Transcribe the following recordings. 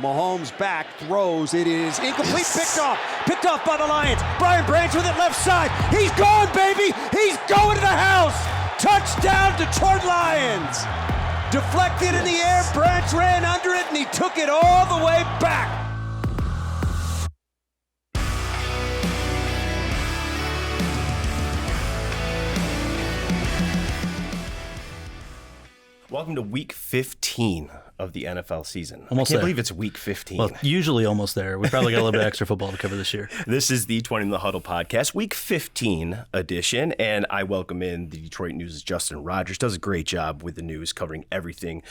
Mahomes back, throws. It is incomplete, picked off by the Lions. Brian Branch with it left side. He's gone, baby. He's going to the house. Touchdown, Detroit Lions. Deflected in the air, Branch ran under it, and he took it all the way back. Welcome to week 15 of the NFL season. Almost I can't there. believe it's week 15. Well, usually almost there. We probably got a little bit extra football to cover this year. This is the Twentyman Huddle podcast, week 15 edition, and I welcome in the Detroit News' Justin Rogers. Does a great job with the news, covering everything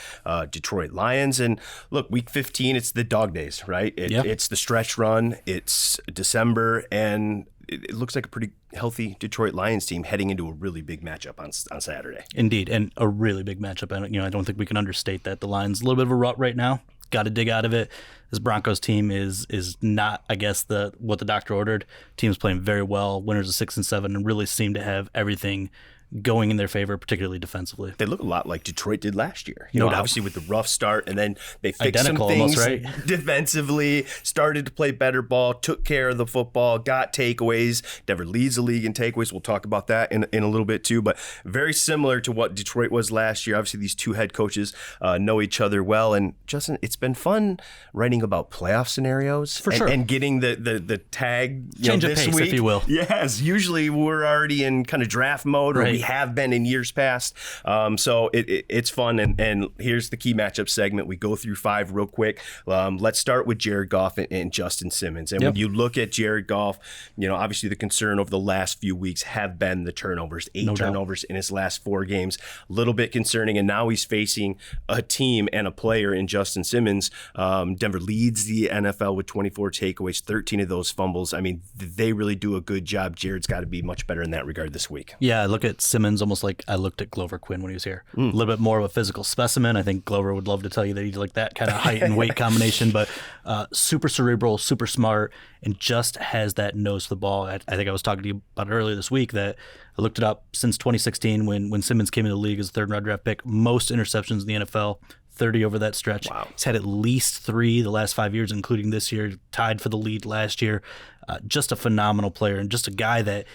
Detroit Lions. And look, week 15, it's the dog days, right? It's the stretch run. It's December, and it looks like a pretty healthy Detroit Lions team heading into a really big matchup on Saturday. Indeed, and a really big matchup. And I don't think we can understate that. The Lions, a little bit of a rut right now. Got to dig out of it. This Broncos team is not, I guess, what the doctor ordered. Team's playing very well. Winners of 6 and 7, and really seem to have everything going in their favor, particularly defensively. They look a lot like Detroit did last year. No doubt. Obviously with the rough start, and then they fixed Identical some things almost, right? defensively, started to play better ball, took care of the football, got takeaways. Denver leads the league in takeaways. We'll talk about that in a little bit too, but very similar to what Detroit was last year. Obviously these two head coaches know each other well, and Justin, it's been fun writing about playoff scenarios for sure, and getting the tag change of this pace, week, if you will. Yes, usually we're already in kind of draft mode, right. Or we have been in years past. So it's fun. And here's the key matchup segment. We go through 5 real quick. Let's start with Jared Goff and Justin Simmons. And when you look at Jared Goff, obviously the concern over the last few weeks have been the turnovers. 8 turnovers in his last 4 games. A little bit concerning. And now he's facing a team and a player in Justin Simmons. Denver leads the NFL with 24 takeaways, 13 of those fumbles. I mean, they really do a good job. Jared's got to be much better in that regard this week. Yeah, I look at Simmons almost like I looked at Glover Quinn when he was here. A little bit more of a physical specimen. I think Glover would love to tell you that he's like that kind of height and weight combination, but super cerebral, super smart, and just has that nose for the ball. I think I was talking to you about it earlier this week that I looked it up since 2016 when Simmons came into the league as a third-round draft pick, most interceptions in the NFL, 30 over that stretch. Wow. He's had at least 3 the last 5 years, including this year, tied for the lead last year. Just a phenomenal player and just a guy that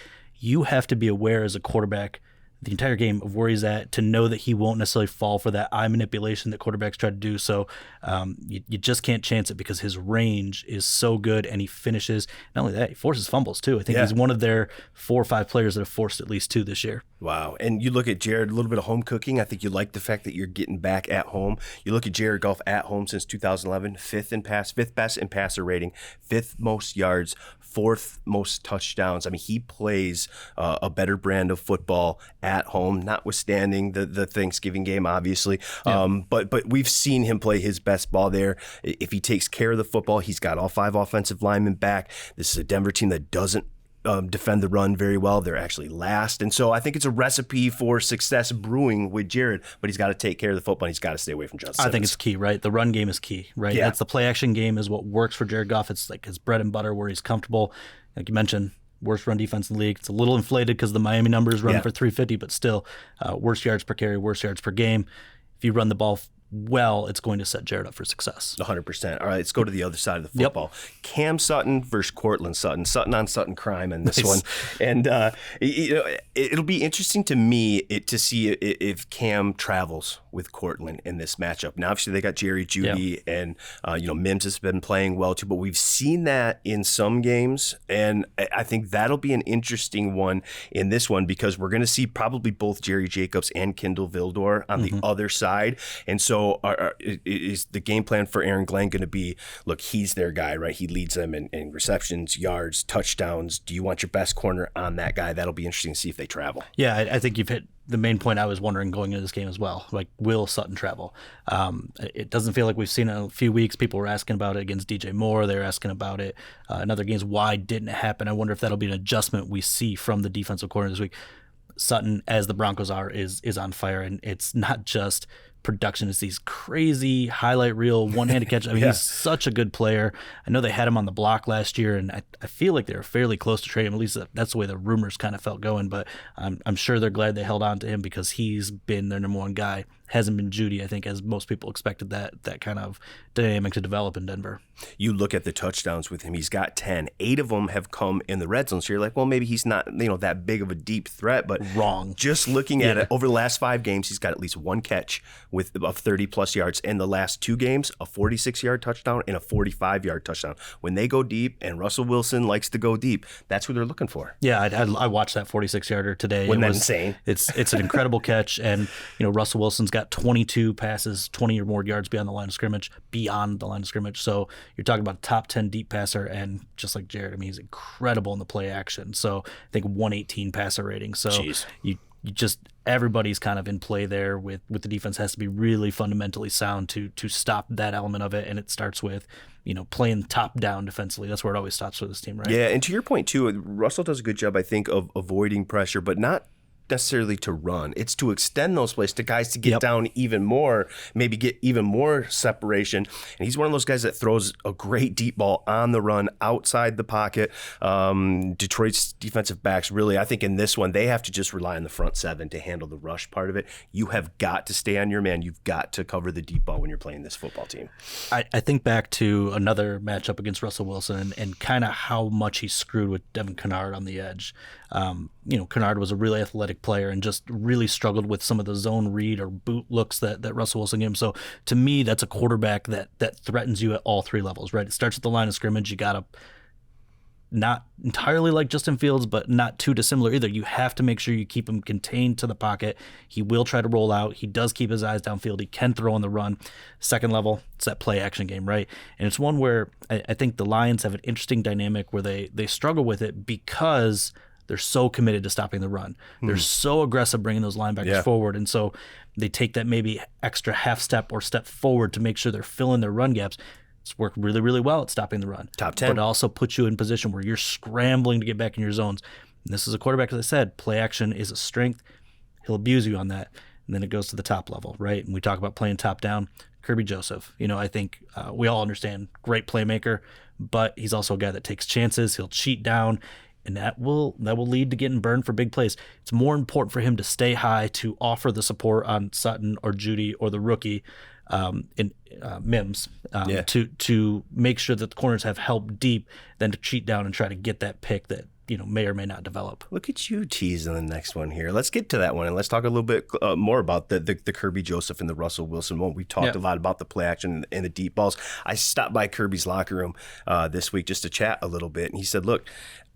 you have to be aware as a quarterback the entire game of where he's at to know that he won't necessarily fall for that eye manipulation that quarterbacks try to do. So you just can't chance it because his range is so good and he finishes. Not only that, he forces fumbles too. I think he's one of their 4 or 5 players that have forced at least 2 this year. Wow. And you look at Jared, a little bit of home cooking. I think you like the fact that you're getting back at home. You look at Jared Goff at home since 2011, 5th best in passer rating, 5th most yards, 4th most touchdowns. I mean, he plays a better brand of football at home, notwithstanding the Thanksgiving game, obviously. Yeah. But we've seen him play his best ball there. If he takes care of the football, he's got all 5 offensive linemen back. This is a Denver team that doesn't defend the run very well. They're actually last. And so I think it's a recipe for success brewing with Jared, but he's got to take care of the football. And he's got to stay away from Justin Simmons. I think it's key, right? The run game is key, right? Yeah. That's the play action game is what works for Jared Goff. It's like his bread and butter where he's comfortable. Like you mentioned, worst run defense in the league. It's a little inflated because the Miami numbers run for 350, but still worst yards per carry, worst yards per game. If you run the ball well, it's going to set Jared up for success. 100%. All right, let's go to the other side of the football. Cam Sutton versus Coutland Sutton. Sutton on Sutton crime in this one. And it'll be interesting to me to see if Cam travels with Coutland in this matchup. Now, obviously, they got Jerry Jeudy and Mims has been playing well too, but we've seen that in some games, and I think that'll be an interesting one in this one because we're going to see probably both Jerry Jacobs and Kindle Vildor on the other side. And so is the game plan for Aaron Glenn going to be, look, he's their guy, right? He leads them in receptions, yards, touchdowns. Do you want your best corner on that guy? That'll be interesting to see if they travel. Yeah, I think you've hit the main point I was wondering going into this game as well. Like, will Sutton travel? It doesn't feel like we've seen it in a few weeks. People were asking about it against DJ Moore. They were asking about it in other games. Why didn't it happen? I wonder if that'll be an adjustment we see from the defensive corner this week. Sutton, as the Broncos are, is on fire, and it's not just production. It's these crazy highlight reel one-handed catch. I mean, he's such a good player. I know they had him on the block last year, and I feel like they were fairly close to trading him. At least that's the way the rumors kind of felt going, but I'm sure they're glad they held on to him because he's been their number one guy. hasn't been Jeudy, I think, as most people expected that kind of dynamic to develop in Denver. You look at the touchdowns with him, he's got 10. 8 of them have come in the red zone. So you're like, well, maybe he's not, that big of a deep threat, but wrong. Just looking at it over the last 5 games, he's got at least 1 catch of 30 plus yards. In the last 2 games, a 46-yard touchdown and a 45-yard touchdown. When they go deep, and Russell Wilson likes to go deep, that's what they're looking for. Yeah, I watched that 46-yarder today. Wasn't that insane? It's an incredible catch, and Russell Wilson's got 22 passes, 20 or more yards beyond the line of scrimmage. So you're talking about a top 10 deep passer, and just like Jared, he's incredible in the play action. So I think 118 passer rating. So Jeez. you just everybody's kind of in play there with the defense has to be really fundamentally sound to stop that element of it, and it starts with playing top down defensively. That's where it always stops for this team, right? Yeah, and to your point too, Russell does a good job, I think, of avoiding pressure, but not necessarily to run. It's to extend those plays to guys to get down even more, maybe get even more separation. And he's one of those guys that throws a great deep ball on the run outside the pocket. Detroit's defensive backs really, I think in this one, they have to just rely on the front 7 to handle the rush part of it. You have got to stay on your man. You've got to cover the deep ball when you're playing this football team. I think back to another matchup against Russell Wilson and kind of how much he screwed with Devin Kennard on the edge. Kennard was a really athletic player and just really struggled with some of the zone read or boot looks that Russell Wilson gave him. So to me, that's a quarterback that threatens you at all 3 levels, right? It starts at the line of scrimmage. You got to not entirely like Justin Fields, but not too dissimilar either. You have to make sure you keep him contained to the pocket. He will try to roll out. He does keep his eyes downfield. He can throw on the run. Second level, it's that play action game, right? And it's one where I think the Lions have an interesting dynamic where they struggle with it because they're so committed to stopping the run. They're so aggressive bringing those linebackers forward. And so they take that maybe extra half step or step forward to make sure they're filling their run gaps. It's worked really, really well at stopping the run. Top 10. But it also puts you in position where you're scrambling to get back in your zones. And this is a quarterback, as I said, play action is a strength. He'll abuse you on that. And then it goes to the top level, right? And we talk about playing top down. Kirby Joseph, I think we all understand, great playmaker, but he's also a guy that takes chances. He'll cheat down. And that will lead to getting burned for big plays. It's more important for him to stay high, to offer the support on Sutton or Jeudy or the rookie Mims to make sure that the corners have help deep than to cheat down and try to get that pick that may or may not develop. Look at you teasing the next one here. Let's get to that one and let's talk a little bit more about the Kirby Joseph and the Russell Wilson one. We talked a lot about the play action and the deep balls. I stopped by Kirby's locker room this week just to chat a little bit, and he said, look,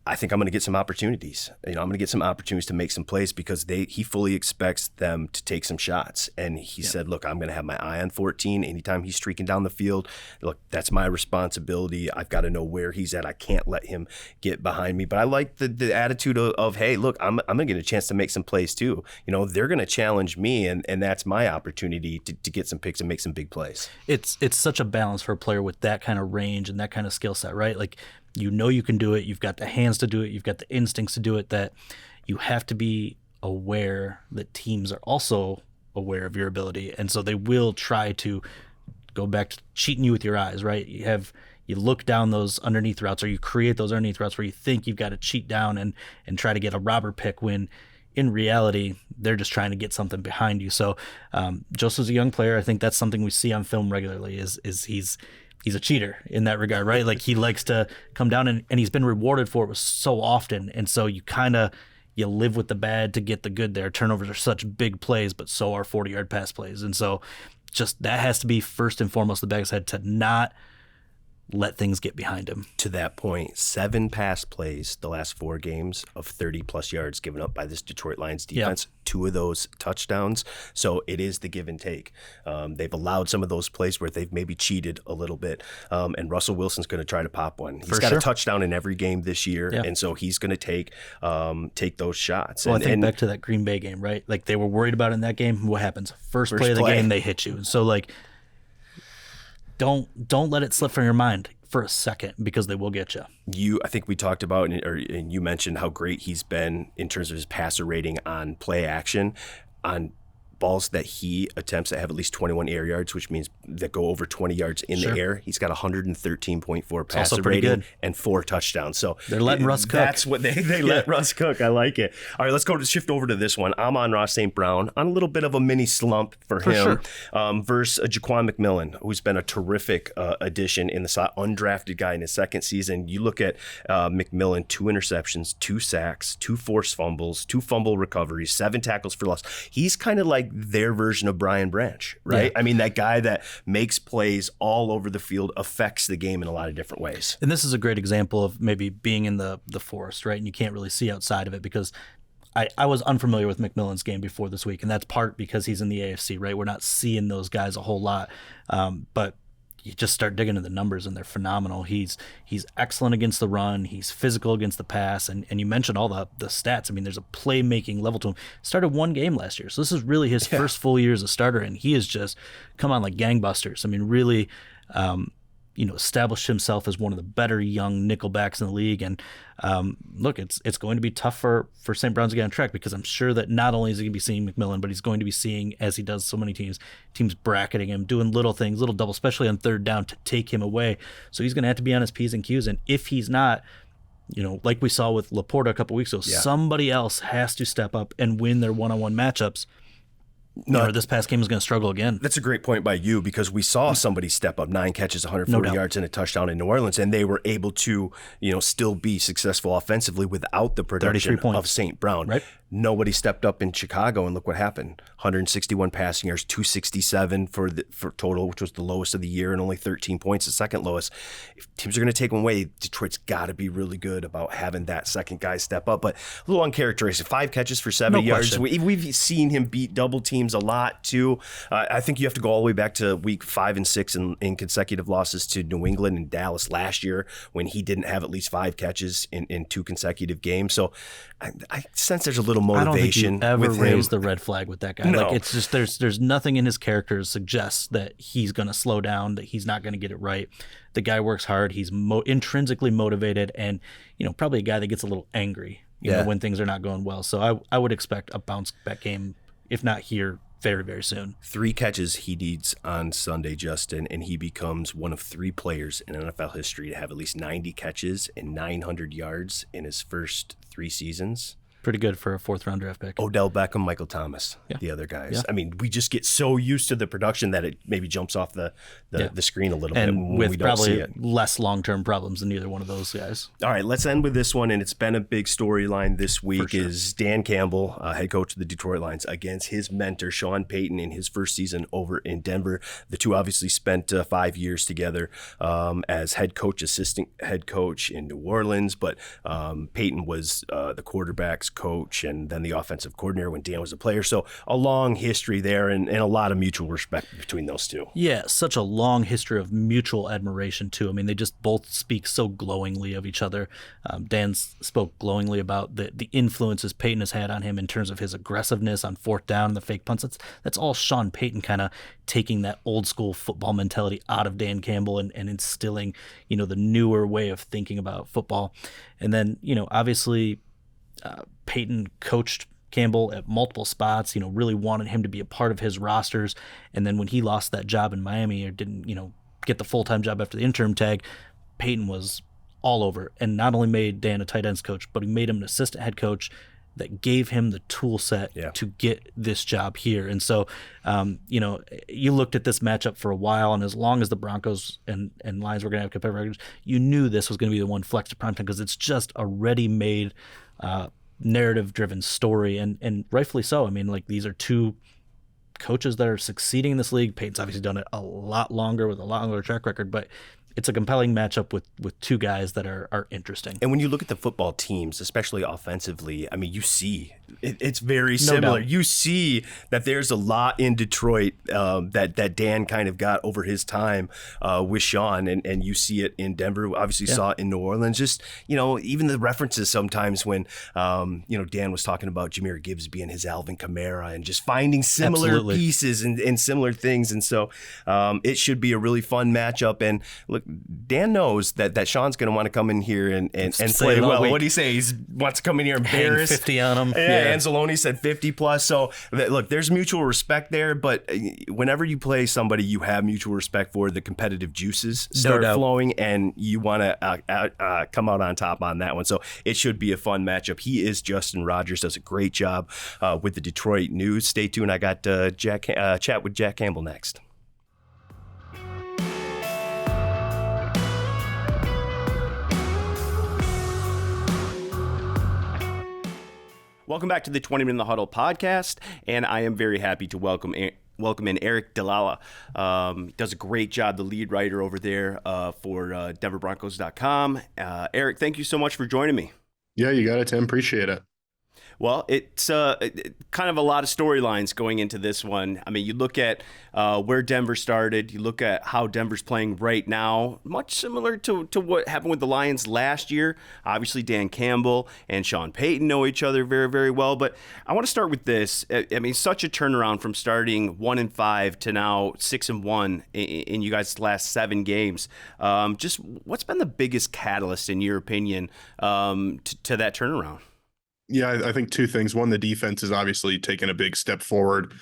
I think I'm going to get some opportunities. I'm going to get some opportunities to make some plays because he fully expects them to take some shots. And he said, look, I'm going to have my eye on 14. Anytime he's streaking down the field, look, that's my responsibility. I've got to know where he's at. I can't let him get behind me. But I like the attitude of, hey, look, I'm going to get a chance to make some plays too. They're going to challenge me, and that's my opportunity to get some picks and make some big plays. It's such a balance for a player with that kind of range and that kind of skill set, right? Like, you can do it. You've got the hands to do it. You've got the instincts to do it. That you have to be aware that teams are also aware of your ability, and so they will try to go back to cheating you with your eyes, right? You look down those underneath routes, or you create those underneath routes where you think you've got to cheat down and try to get a robber pick when in reality they're just trying to get something behind you. So Joseph's a young player. I think that's something we see on film regularly. Is he's a cheater in that regard, right? Like, he likes to come down and he's been rewarded for it so often. And so you live with the bad to get the good there. Turnovers are such big plays, but so are 40-yard pass plays. And so just that has to be first and foremost the back's head, to not let things get behind him. To that point, 7 pass plays the last 4 games of 30-plus yards given up by this Detroit Lions defense. 2 of those touchdowns. So it is the give and take. They've allowed some of those plays where they've maybe cheated a little bit. And Russell Wilson's going to try to pop one. He's got a touchdown in every game this year, and so he's going to take those shots. Well, I think back to that Green Bay game, right? Like, they were worried about in that game. What happens? First play of the game, they hit you. So, like, don't let it slip from your mind for a second, because they will get you. I think we talked about, and you mentioned how great he's been in terms of his passer rating on play action. On balls that he attempts that have at least 21 air yards, which means that go over 20 yards in the air. He's got 113.4 passer rating and 4 touchdowns. So they're letting Russ cook. That's what they let Russ cook. I like it. All right, let's shift over to this one. Amon-Ra St. Brown on a little bit of a mini slump for him versus Jaquan McMillan, who's been a terrific addition in the slot, undrafted guy in his second season. You look at McMillan, 2 interceptions, 2 sacks, 2 forced fumbles, 2 fumble recoveries, 7 tackles for loss. He's kind of like their version of Brian Branch, right? Yeah. I mean, that guy that makes plays all over the field, affects the game in a lot of different ways. And this is a great example of maybe being in the forest, right? And you can't really see outside of it because I was unfamiliar with McMillan's game before this week, and that's part because he's in the AFC, right? We're not seeing those guys a whole lot, but you just start digging into the numbers, and they're phenomenal. He's excellent against the run. He's physical against the pass, and you mentioned all the stats. I mean, there's a playmaking level to him. Started 1 game last year, so this is really his first full year as a starter, and he has just come on like gangbusters. I mean, really, established himself as one of the better young nickelbacks in the league. And look, it's going to be tough for St. Brown's to get on track because I'm sure that not only is he going to be seeing McMillan, but he's going to be seeing, as he does so many teams bracketing him, doing little things, little double, especially on 3rd down to take him away. So he's going to have to be on his P's and Q's. And if he's not, like we saw with Laporta a couple weeks ago, somebody else has to step up and win their one-on-one matchups. No, this past game is going to struggle again. That's a great point by you because we saw somebody step up, 9 catches, 140 yards, and a touchdown in New Orleans, and they were able to, still be successful offensively without the production of St. Brown. Right. Nobody stepped up in Chicago, and look what happened: 161 passing yards, 267 for total, which was the lowest of the year, and only 13 points, the second lowest. If teams are going to take one away, Detroit's got to be really good about having that second guy step up. But a little uncharacteristic: 5 catches for 70 yards. We've seen him beat double teams a lot too. I think you have to go all the way back to week 5 and 6 in consecutive losses to New England and Dallas last year when he didn't have at least 5 catches in 2 consecutive games. So I sense there's a little motivation. I don't think you ever raise the red flag with that guy. No. Like it's just there's nothing in his character to suggest that he's going to slow down, that he's not going to get it right. The guy works hard. He's intrinsically motivated, and probably a guy that gets a little angry when things are not going well. So I would expect a bounce back game, if not here, very, very soon. 3 catches he needs on Sunday, Justin, and he becomes one of 3 players in NFL history to have at least 90 catches and 900 yards in his first 3 seasons. Pretty good for a 4th-round draft pick. Odell Beckham, Michael Thomas, the other guys. Yeah. I mean, we just get so used to the production that it maybe jumps off the screen a little bit when with we don't see it. Probably less long-term problems than either one of those guys. All right, let's end with this one, and it's been a big storyline this week. Is Dan Campbell, head coach of the Detroit Lions, against his mentor, Sean Payton, in his first season over in Denver. The two obviously spent 5 years together as head coach, assistant head coach in New Orleans, but Payton was the quarterback's coach and then the offensive coordinator when Dan was a player. So a long history there and a lot of mutual respect between those two. Yeah, such a long history of mutual admiration too. I mean, they just both speak so glowingly of each other. Dan spoke glowingly about the influences Payton has had on him in terms of his aggressiveness on 4th down and the fake punts. That's all Sean Payton kind of taking that old school football mentality out of Dan Campbell and instilling, the newer way of thinking about football. And then, obviously, Payton coached Campbell at multiple spots, really wanted him to be a part of his rosters. And then when he lost that job in Miami or didn't, get the full-time job after the interim tag, Payton was all over and not only made Dan a tight ends coach, but he made him an assistant head coach that gave him the tool set to get this job here. And so, you looked at this matchup for a while, and as long as the Broncos and Lions were going to have competitive records, you knew this was going to be the one flex to primetime because it's just a ready-made narrative-driven story, and rightfully so. I mean, like, these are two coaches that are succeeding in this league. Payton's obviously done it a lot longer with a lot longer track record, but it's a compelling matchup with two guys that are interesting. And when you look at the football teams, especially offensively, I mean, you see it's very similar. You see that there's a lot in Detroit that Dan kind of got over his time with Sean, and you see it in Denver. Obviously, saw it in New Orleans. Just even the references sometimes when Dan was talking about Jahmyr Gibbs being his Alvin Kamara and just finding similar pieces and similar things. And so it should be a really fun matchup. And look, Dan knows that Sean's going to want to come in here and play well. What do you say? He wants to come in here and embarrass. 50 on him. Yeah, Anzalone said 50 plus. So look, there's mutual respect there, but whenever you play somebody you have mutual respect for, the competitive juices start flowing, and you want to come out on top on that one. So it should be a fun matchup. He is Justin Rogers, does a great job with the Detroit News. Stay tuned. I got chat with Jack Campbell next. Welcome back to the 20 Minute Huddle podcast, and I am very happy to welcome in Aric DiLalla. He does a great job, the lead writer over there for DenverBroncos.com. Aric, thank you so much for joining me. Yeah, you got it, Tim. Appreciate it. Well, it's kind of a lot of storylines going into this one. I mean, you look at where Denver started. You look at how Denver's playing right now, much similar to what happened with the Lions last year. Obviously, Dan Campbell and Sean Payton know each other very, very well. But I want to start with this. I mean, such a turnaround from starting 1-5 to now 6-1 in you guys' last 7 games. Just what's been the biggest catalyst, in your opinion, to that turnaround? Yeah, I think 2 things. One, the defense has obviously taken a big step forward,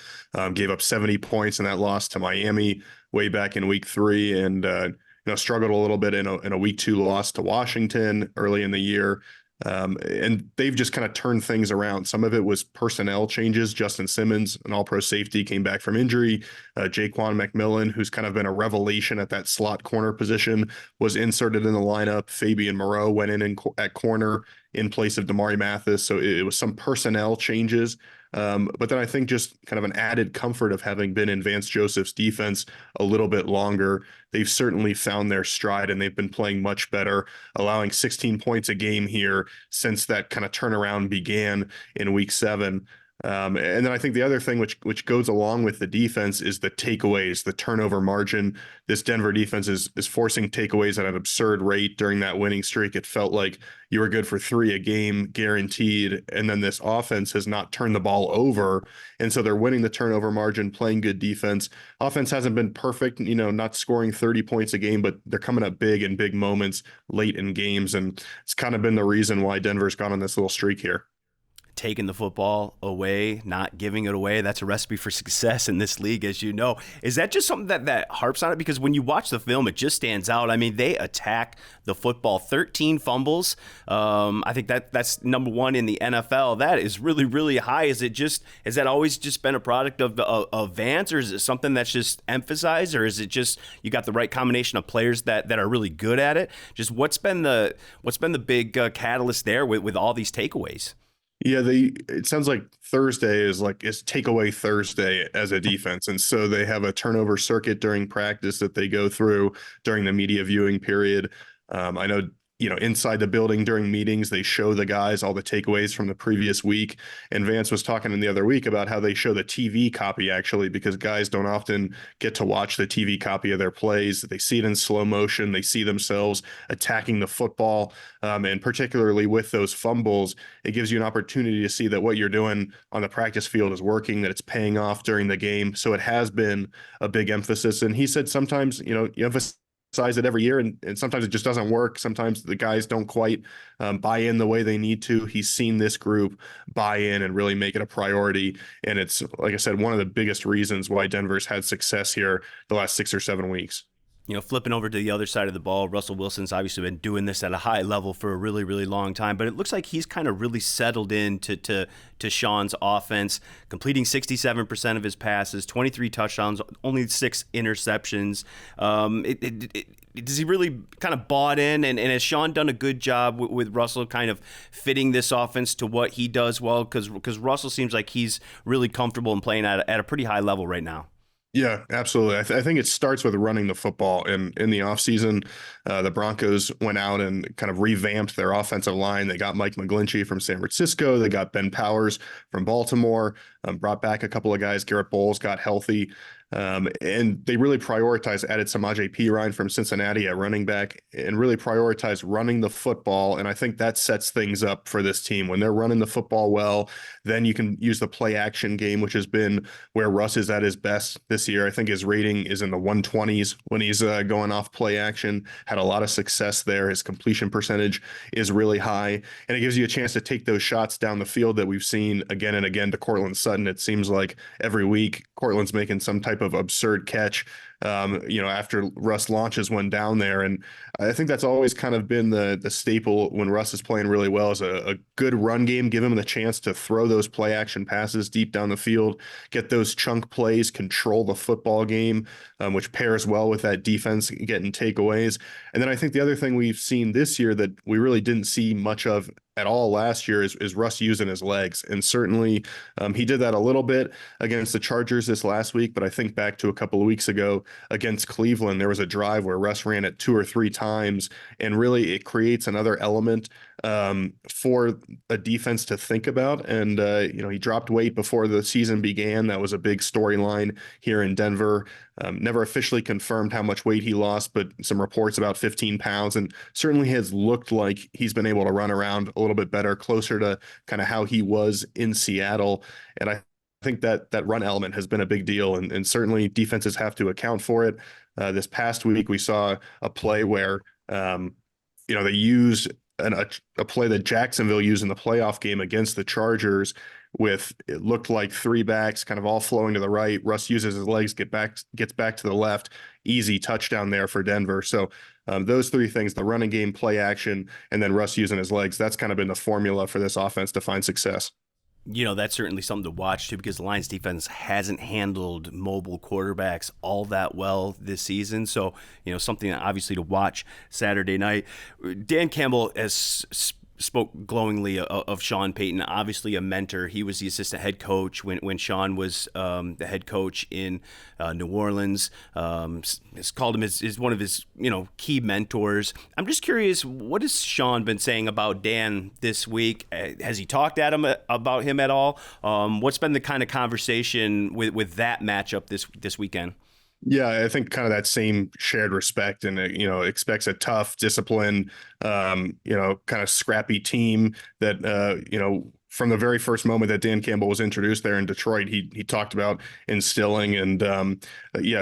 gave up 70 points in that loss to Miami way back in week 3, and struggled a little bit in a week 2 loss to Washington early in the year. And they've just kind of turned things around. Some of it was personnel changes. Justin Simmons, an all-pro safety, came back from injury. Jaquan McMillan, who's kind of been a revelation at that slot corner position, was inserted in the lineup. Fabian Moreau went in at corner in place of Damari Mathis. So it was some personnel changes. But then I think just kind of an added comfort of having been in Vance Joseph's defense a little bit longer. They've certainly found their stride, and they've been playing much better, allowing 16 points a game here since that kind of turnaround began in week 7. And then I think the other thing which goes along with the defense is the takeaways, the turnover margin. This Denver defense is forcing takeaways at an absurd rate during that winning streak. It felt like you were good for 3 a game, guaranteed. And then this offense has not turned the ball over. And so they're winning the turnover margin, playing good defense. Offense hasn't been perfect, not scoring 30 points a game, but they're coming up big in big moments late in games. And it's kind of been the reason why Denver's gone on this little streak here. Taking the football away, not giving it away. That's a recipe for success in this league, as you know. Is that just something that harps on it? Because when you watch the film, it just stands out. I mean, they attack the football. 13 fumbles. I think that's number 1 in the NFL. That is really, really high. Has that always just been a product of Vance, or is it something that's just emphasized, or is it just you got the right combination of players that are really good at it? Just what's been the big catalyst there with all these takeaways? Yeah, it sounds like Thursday is takeaway Thursday as a defense. And so they have a turnover circuit during practice that they go through during the media viewing period. I know, inside the building during meetings, they show the guys all the takeaways from the previous week. And Vance was talking in the other week about how they show the TV copy, actually, because guys don't often get to watch the TV copy of their plays. They see it in slow motion. They see themselves attacking the football. And particularly with those fumbles, it gives you an opportunity to see that what you're doing on the practice field is working, that it's paying off during the game. So it has been a big emphasis. And he said sometimes, you emphasize it every year, and sometimes it just doesn't work. Sometimes the guys don't quite buy in the way they need to. He's seen this group buy in and really make it a priority. And it's, like I said, one of the biggest reasons why Denver's had success here the last 6 or 7 weeks. Flipping over to the other side of the ball, Russell Wilson's obviously been doing this at a high level for a really, really long time, but it looks like he's kind of really settled to Sean's offense, completing 67% of his passes, 23 touchdowns, only 6 interceptions. Does he really kind of bought in, and has Sean done a good job with Russell kind of fitting this offense to what he does well? Because Russell seems like he's really comfortable and playing at a pretty high level right now. Yeah, absolutely. I think it starts with running the football. In the offseason, the Broncos went out and kind of revamped their offensive line. They got Mike McGlinchey from San Francisco. They got Ben Powers from Baltimore, brought back a couple of guys. Garrett Bowles got healthy. And they really added Samaje Perine from Cincinnati at running back and really prioritize running the football. And I think that sets things up for this team. When they're running the football well, then you can use the play action game, which has been where Russ is at his best this year. I think his rating is in the 120s when he's going off play action. Had a lot of success there. His completion percentage is really high, and it gives you a chance to take those shots down the field that we've seen again and again to Courtland Sutton. It seems like every week Courtland's making some type of absurd catch, after Russ launches one down there. And I think that's always kind of been the staple when Russ is playing really well, is a good run game, give him the chance to throw those play action passes deep down the field, get those chunk plays, control the football game, which pairs well with that defense getting takeaways. And then I think the other thing we've seen this year that we really didn't see much of at all last year is Russ using his legs. And certainly he did that a little bit against the Chargers this last week, but I think back to a couple of weeks ago against Cleveland, there was a drive where Russ ran it 2 or 3 times, and really it creates another element for a defense to think about. And, he dropped weight before the season began. That was a big storyline here in Denver. Never officially confirmed how much weight he lost, but some reports about 15 pounds, and certainly has looked like he's been able to run around a little bit better, closer to kind of how he was in Seattle. And I think that run element has been a big deal, and certainly defenses have to account for it. This past week, we saw a play where, they used a play that Jacksonville used in the playoff game against the Chargers, it looked like 3 backs kind of all flowing to the right. Russ uses his legs, gets back to the left, easy touchdown there for Denver. So those 3 things, the running game, play action, and then Russ using his legs, that's kind of been the formula for this offense to find success. That's certainly something to watch too, because the Lions defense hasn't handled mobile quarterbacks all that well this season. So, something obviously to watch Saturday night. Dan Campbell has spoke glowingly of Sean Payton, obviously a mentor. He was the assistant head coach when Sean was the head coach in New Orleans. Has called him as one of his key mentors. I'm just curious, what has Sean been saying about Dan this week? Has he talked at him about him at all? What's been the kind of conversation with that matchup this weekend? Yeah, I think kind of that same shared respect, and expects a tough, disciplined, kind of scrappy team that from the very first moment that Dan Campbell was introduced there in Detroit, he talked about instilling. And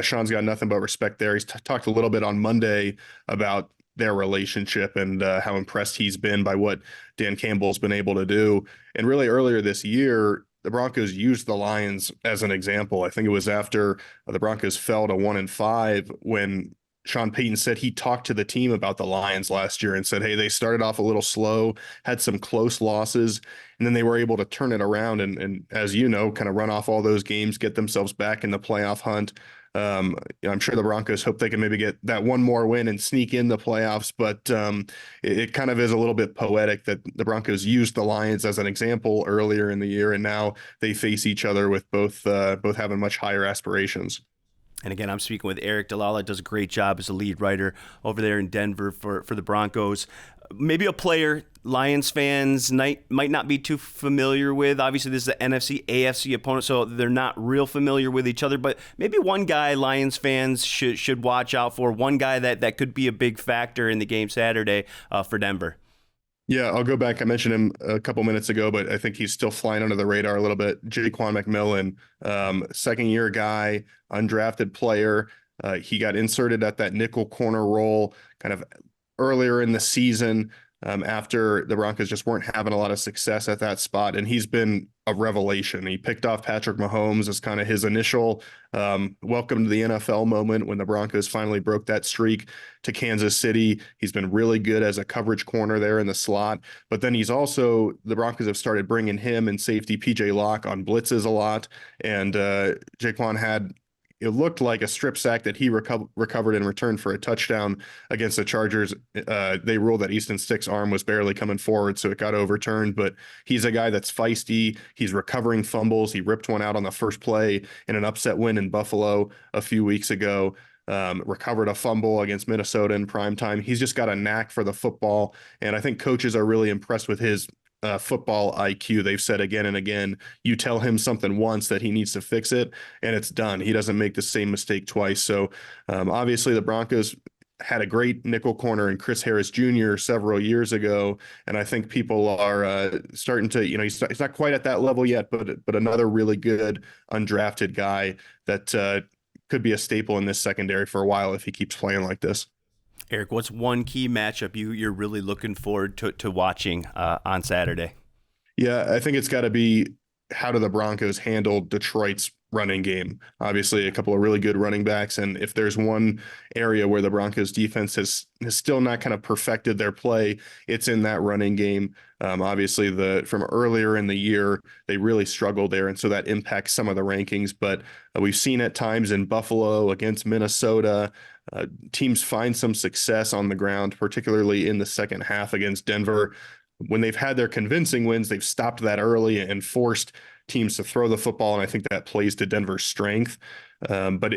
Sean's got nothing but respect there. He's talked a little bit on Monday about their relationship and how impressed he's been by what Dan Campbell's been able to do. And really earlier this year, the Broncos used the Lions as an example. I think it was after the Broncos fell to 1-5 when Sean Payton said he talked to the team about the Lions last year and said, hey, they started off a little slow, had some close losses, and then they were able to turn it around and as kind of run off all those games, get themselves back in the playoff hunt. I'm sure the Broncos hope they can maybe get that one more win and sneak in the playoffs, but it kind of is a little bit poetic that the Broncos used the Lions as an example earlier in the year, and now they face each other with both having much higher aspirations. And again, I'm speaking with Aric DiLalla, does a great job as a lead writer over there in Denver for the Broncos. Maybe a player Lions fans might not be too familiar with. Obviously, this is an NFC, AFC opponent, so they're not real familiar with each other. But maybe one guy Lions fans should watch out for, one guy that could be a big factor in the game Saturday for Denver. Yeah, I'll go back. I mentioned him a couple minutes ago, but I think he's still flying under the radar a little bit. Jaquan McMillan, second-year guy, undrafted player. He got inserted at that nickel corner role kind of earlier in the season after the Broncos just weren't having a lot of success at that spot, and he's been a revelation. He picked off Patrick Mahomes as kind of his initial welcome to the NFL moment when the Broncos finally broke that streak to Kansas City. He's been really good as a coverage corner there in the slot, but then the Broncos have started bringing him and safety PJ Locke on blitzes a lot, and Jaquan it looked like a strip sack that he recovered in return for a touchdown against the Chargers. They ruled that Easton Stick's arm was barely coming forward, so it got overturned. But he's a guy that's feisty. He's recovering fumbles. He ripped one out on the first play in an upset win in Buffalo a few weeks ago. Recovered a fumble against Minnesota in primetime. He's just got a knack for the football, and I think coaches are really impressed with his football IQ. They've said again and again, you tell him something once that he needs to fix it, and it's done. He doesn't make the same mistake twice. So obviously the Broncos had a great nickel corner in Chris Harris Jr. several years ago, and I think people are starting to, he's not quite at that level yet, but another really good undrafted guy that could be a staple in this secondary for a while if he keeps playing like this. Aric, what's one key matchup you're really looking forward to watching on Saturday? Yeah, I think it's got to be, how do the Broncos handle Detroit's running game? Obviously, a couple of really good running backs, and if there's one area where the Broncos defense has still not kind of perfected their play, it's in that running game. Obviously, from earlier in the year, they really struggled there, and so that impacts some of the rankings. But we've seen at times in Buffalo, against Minnesota, teams find some success on the ground, particularly in the second half against Denver. When they've had their convincing wins, they've stopped that early and forced teams to throw the football, and I think that plays to Denver's strength. But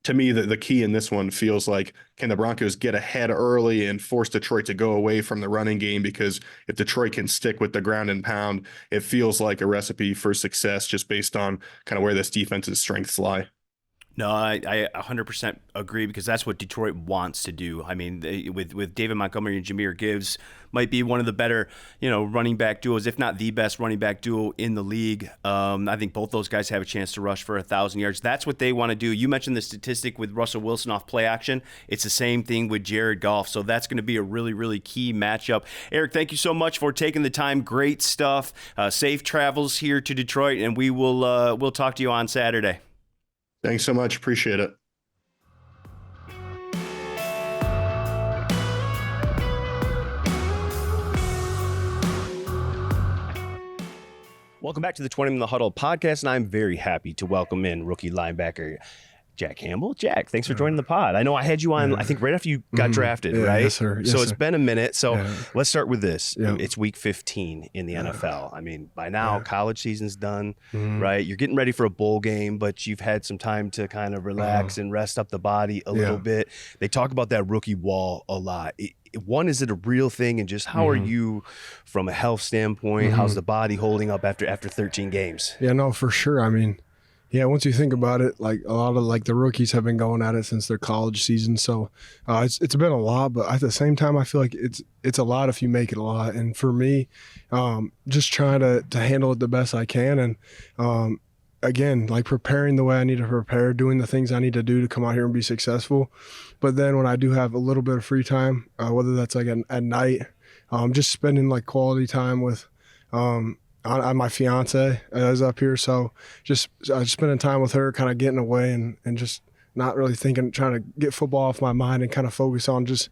to me, the key in this one feels like, can the Broncos get ahead early and force Detroit to go away from the running game? Because if Detroit can stick with the ground and pound, it feels like a recipe for success just based on kind of where this defense's strengths lie. No, I 100% agree, because that's what Detroit wants to do. I mean, with David Montgomery and Jahmyr Gibbs, might be one of the better, running back duos, if not the best running back duo in the league. I think both those guys have a chance to rush for 1,000 yards. That's what they want to do. You mentioned the statistic with Russell Wilson off play action. It's the same thing with Jared Goff. So that's going to be a really, really key matchup. Aric, thank you so much for taking the time. Great stuff. Safe travels here to Detroit, and we'll talk to you on Saturday. Thanks so much. Appreciate it. Welcome back to the Twentyman the Huddle podcast, and I'm very happy to welcome in rookie linebacker Jack Campbell. Jack, thanks for joining the pod. I know I had you on, I think, right after you got drafted, right? Yes, sir. Yes, so it's sir. been a minute. So let's start with this. Yeah. It's week 15 in the NFL. I mean, by now, college season's done, right? You're getting ready for a bowl game, but you've had some time to kind of relax and rest up the body a little bit. They talk about that rookie wall a lot. One, is it a real thing? And just how are you from a health standpoint? How's the body holding up after 13 games? Yeah, no, for sure. I mean, yeah, once you think about it, like a lot of the rookies have been going at it since their college season. So it's been a lot, but at the same time, I feel like it's a lot if you make it a lot. And for me, just trying to handle it the best I can. And again, like preparing the way I need to prepare, doing the things I need to do to come out here and be successful. But then when I do have a little bit of free time, whether that's like at night, just spending like quality time with my fiance is up here, so just spending time with her, kind of getting away and just not really thinking, trying to get football off my mind and kind of focus on just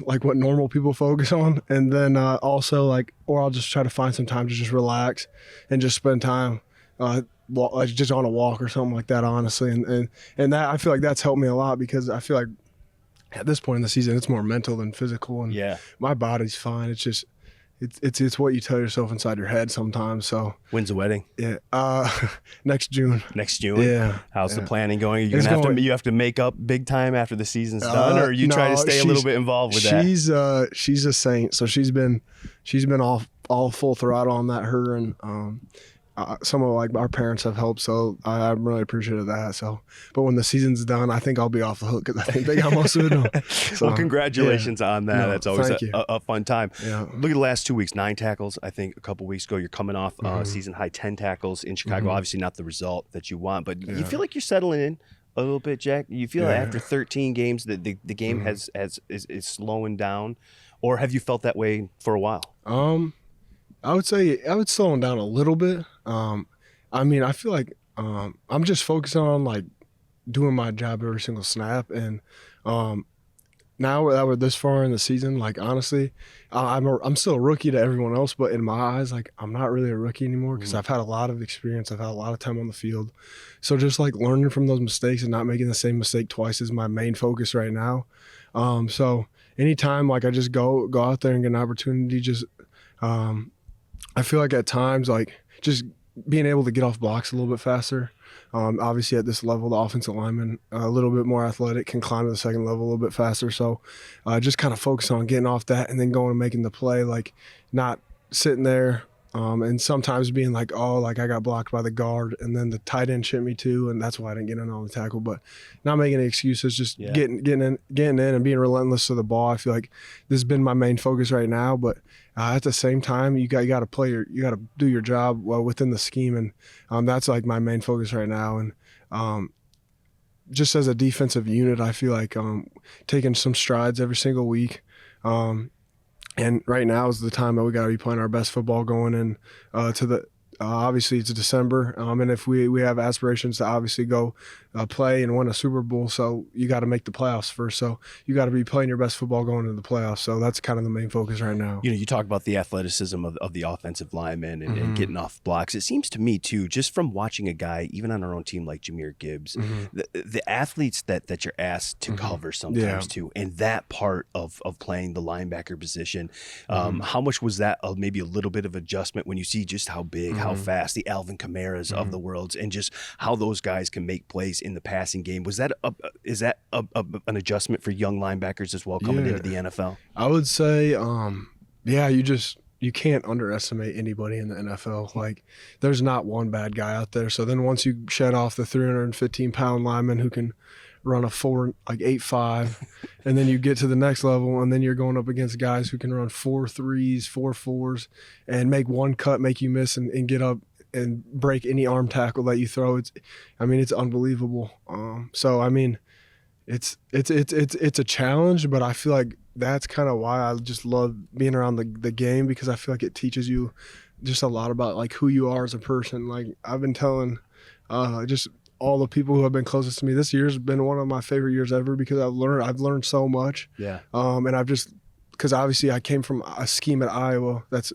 like what normal people focus on. And then also or I'll just try to find some time to just relax and just spend time just on a walk or something like that, honestly. And that, I feel like that's helped me a lot, because I feel like at this point in the season, it's more mental than physical, and my body's fine. It's just, it's what you tell yourself inside your head sometimes. So when's the wedding? Yeah, next June. Next June. Yeah. How's the planning going? Are you you have to make up big time after the season's done, or you try to stay a little bit involved with that? She's a saint. So she's been all full throttle on that. Her and some of our parents have helped, so I'm really appreciative of that. So, but when the season's done, I think I'll be off the hook, because I think they got most of it done. So, well, congratulations on that. That's always a fun time. Yeah. Look at the last 2 weeks, 9 tackles. I think a couple weeks ago, you're coming off season high 10 tackles in Chicago. Obviously not the result that you want, but you feel like you're settling in a little bit, Jack? You feel like after 13 games that the game is slowing down, or have you felt that way for a while? I would say slow them down a little bit. I mean, I feel like I'm just focusing on doing my job every single snap. And now that we're this far in the season, honestly, I'm still a rookie to everyone else, but in my eyes, I'm not really a rookie anymore, because I've had a lot of experience. I've had a lot of time on the field. So just learning from those mistakes and not making the same mistake twice is my main focus right now. So anytime I just go out there and get an opportunity, just I feel like at times just being able to get off blocks a little bit faster. Obviously at this level, the offensive lineman, a little bit more athletic, can climb to the second level a little bit faster. So just kind of focus on getting off that and then going and making the play, not sitting there and sometimes being like, oh, like I got blocked by the guard, and then the tight end chipped me too, and that's why I didn't get in on the tackle. But not making any excuses, just getting in and being relentless to the ball. I feel like this has been my main focus right now. But at the same time, you got to do your job well within the scheme, and that's like my main focus right now. And just as a defensive unit, I feel like taking some strides every single week. And right now is the time that we got to be playing our best football going in to the obviously it's December, and if we have aspirations to obviously go play and win a Super Bowl, so you got to make the playoffs first. So you got to be playing your best football going into the playoffs. So that's kind of the main focus right now. You know, you talk about the athleticism of the offensive linemen and getting off blocks. It seems to me too, just from watching a guy, even on our own team like Jahmyr Gibbs, the athletes that you're asked to cover sometimes too, and that part of playing the linebacker position, how much was that maybe a little bit of adjustment when you see just how big, how fast the Alvin Kamaras of the world, and just how those guys can make plays in the passing game? Was that an adjustment for young linebackers as well coming into the NFL? I would say, you can't underestimate anybody in the NFL. Like, there's not one bad guy out there. So then once you shed off the 315-pound lineman who can run a 8.5, and then you get to the next level, and then you're going up against guys who can run 4.3s, 4.4s, and make one cut, make you miss, and get up and break any arm tackle that you throw. It's unbelievable. So I mean, it's a challenge, but I feel like that's kind of why I just love being around the game, because I feel like it teaches you just a lot about like who you are as a person. Like I've been telling just all the people who have been closest to me, this year's been one of my favorite years ever, because I've learned so much. Yeah. And because obviously I came from a scheme at Iowa that's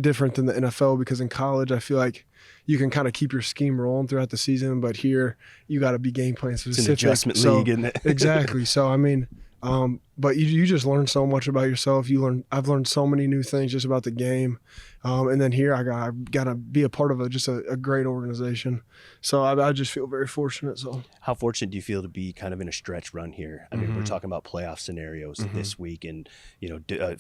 different than the NFL, because in college I feel like you can kind of keep your scheme rolling throughout the season, but here you got to be game plan specific. It's an adjustment league, isn't it? Exactly. So I mean, but you just learn so much about yourself. I've learned so many new things just about the game, and then here I got to be a part of a great organization. So I just feel very fortunate. So how fortunate do you feel to be kind of in a stretch run here? I mean, we're talking about playoff scenarios this week, and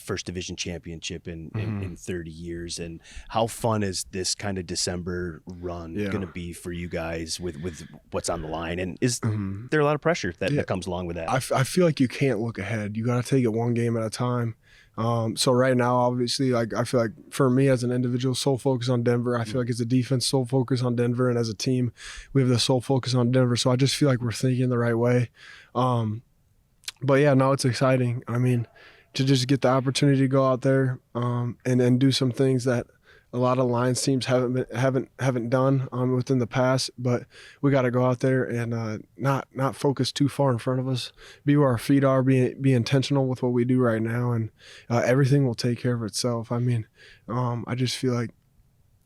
first division championship in 30 years. And how fun is this kind of December run going to be for you guys with what's on the line? And is there a lot of pressure that comes along with that? I feel like you can't look ahead. You got to take it one game at a time. So right now, obviously, like I feel like for me as an individual, sole focus on Denver. I feel like as a defense, sole focus on Denver, and as a team, we have the sole focus on Denver. So I just feel like we're thinking the right way. But yeah, no, it's exciting. I mean, to just get the opportunity to go out there and do some things that a lot of Lions teams haven't done within the past, but we got to go out there and not focus too far in front of us. Be where our feet are. Be intentional with what we do right now, and everything will take care of itself. I mean, I just feel like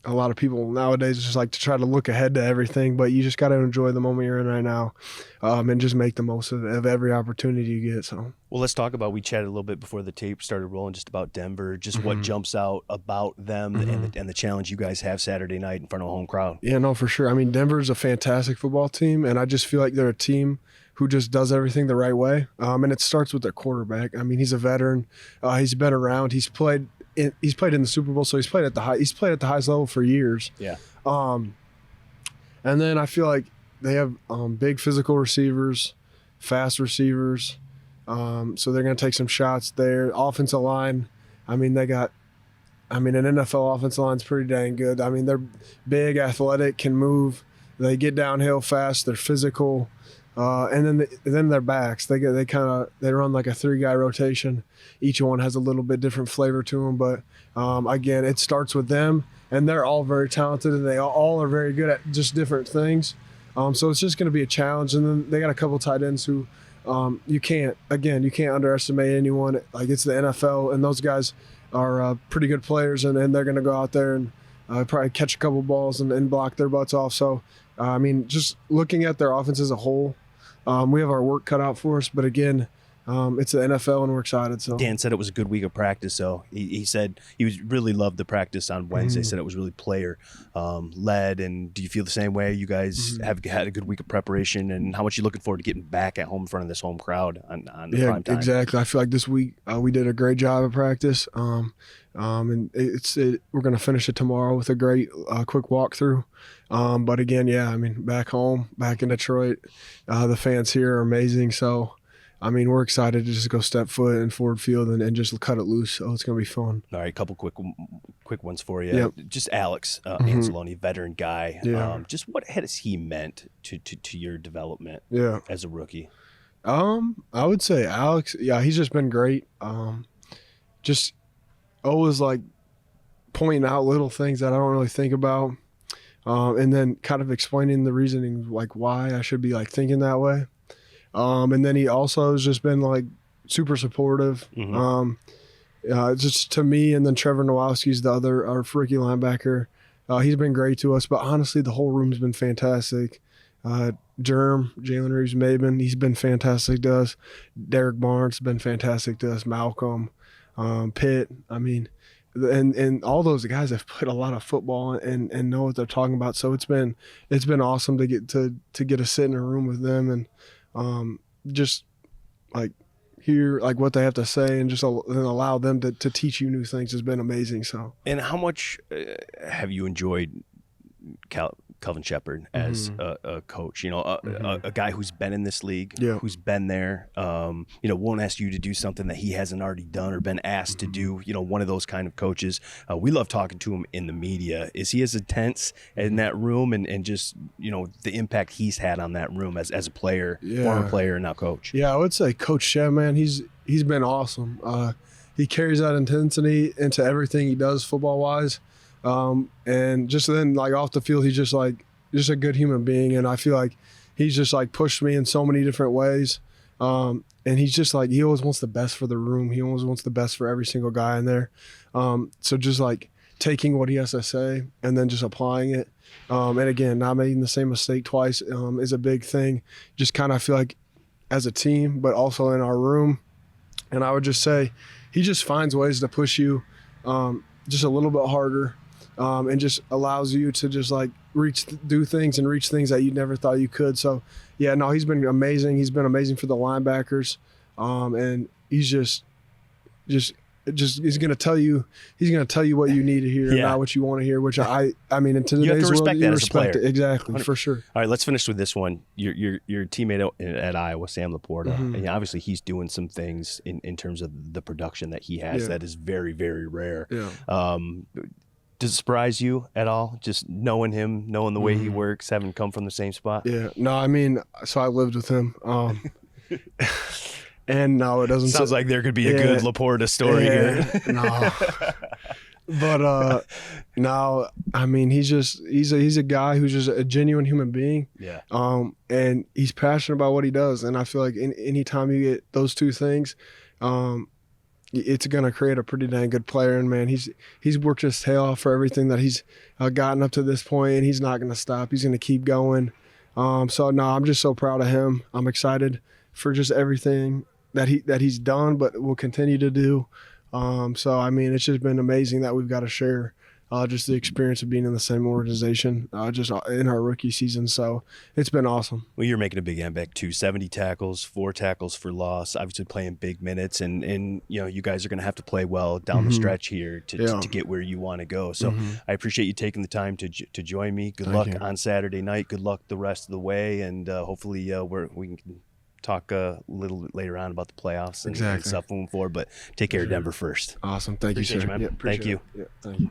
a lot of people nowadays just like to try to look ahead to everything, but you just got to enjoy the moment you're in right now, and just make the most of every opportunity you get. So, well, let's talk about. We chatted a little bit before the tape started rolling, just about Denver, just what jumps out about them and the challenge you guys have Saturday night in front of a home crowd. Yeah, no, for sure. I mean, Denver's a fantastic football team, and I just feel like they're a team who just does everything the right way. And it starts with their quarterback. I mean, he's a veteran. He's been around. He's played in the Super Bowl, so he's played at the highest level for years. Yeah. And then I feel like they have big physical receivers, fast receivers. So they're going to take some shots there. Offensive line, I mean, an NFL offensive line's pretty dang good. I mean, they're big, athletic, can move. They get downhill fast. They're physical. And then their backs, they run like a 3-guy rotation. Each one has a little bit different flavor to them, but again, it starts with them, and they're all very talented, and they all are very good at just different things. So it's just going to be a challenge. And then they got a couple tight ends who you can't underestimate anyone. Like, it's the NFL, and those guys are pretty good players, and they're going to go out there and probably catch a couple balls and block their butts off. So I mean, just looking at their offense as a whole, we have our work cut out for us. But again, it's the NFL, and we're excited. So Dan said it was a good week of practice. So he said he really loved the practice on Wednesday. Said it was really player led. And do you feel the same way? You guys have had a good week of preparation, and how much you looking forward to getting back at home in front of this home crowd on the prime time? Exactly. I feel like this week we did a great job of practice. And we're going to finish it tomorrow with a great quick walkthrough. But again, I mean, back home, back in Detroit, the fans here are amazing. So, I mean, we're excited to just go step foot in Ford Field and just cut it loose. So it's going to be fun. All right, a couple quick ones for you. Yep. Just Alex Anzalone, veteran guy. Yeah. Just what has he meant to your development as a rookie? I would say Alex, he's just been great. Just always like pointing out little things that I don't really think about. And then kind of explaining the reasoning, like why I should be like thinking that way. And then he also has just been like super supportive. Just to me, and then Trevor Nowalski's our rookie linebacker. He's been great to us, but honestly, the whole room's been fantastic. Jalen Reeves-Maben, he's been fantastic to us. Derek Barnes has been fantastic to us. Malcolm, Pitt. I mean, and all those guys have played a lot of football and know what they're talking about. So it's been awesome to get to sit in a room with them and just like hear like what they have to say and just allow them to teach you new things has been amazing. So. And how much have you enjoyed Kelvin Shepherd as a coach? You know, a guy who's been in this league, who's been there, won't ask you to do something that he hasn't already done or been asked to do, one of those kind of coaches. We love talking to him in the media. Is he as intense in that room and just, the impact he's had on that room as a player, former player and now coach? Yeah, I would say Coach Shev, man, he's been awesome. He carries that intensity into everything he does football-wise. And just then, like off the field, he's just a good human being. And I feel like he's just like pushed me in so many different ways. And he's just like, he always wants the best for the room. He always wants the best for every single guy in there. So just like taking what he has to say and then just applying it. And again, not making the same mistake twice is a big thing. Just kind of feel like as a team, but also in our room. And I would just say he just finds ways to push you just a little bit harder. And just allows you to just like do things and reach things that you never thought you could. So, he's been amazing. He's been amazing for the linebackers. And he's just he's going to tell you what you need to hear and not what you want to hear, which I mean, in today's world, you respect it. Exactly, for sure. All right, let's finish with this one. Your teammate at Iowa, Sam Laporta, and obviously he's doing some things in terms of the production that he has that is very, very rare. Yeah. Does it surprise you at all, just knowing him, knowing the way he works, having come from the same spot? Yeah. No, I mean, so I lived with him. And no, it doesn't. Sounds like there could be a good Laporta story here. No. But no, I mean, he's a guy who's just a genuine human being. Yeah. And he's passionate about what he does. And I feel like anytime you get those two things, it's going to create a pretty dang good player. And, man, he's worked his tail off for everything that he's gotten up to this point, and he's not going to stop. He's going to keep going. So, no, I'm just so proud of him. I'm excited for just everything that he's done but will continue to do. So, I mean, it's just been amazing that we've got to share just the experience of being in the same organization just in our rookie season. So it's been awesome. Well, you're making a big impact too. 70 tackles, 4 tackles for loss, obviously playing big minutes. And you guys are going to have to play well down the stretch here to get where you want to go. So I appreciate you taking the time to join me. Good luck on Saturday night. Good luck the rest of the way. And hopefully we can talk a little later on about the playoffs and stuff moving forward. But take care of Denver first. Awesome. Thank you, sir. You, man. Thank you. Yeah, thank you.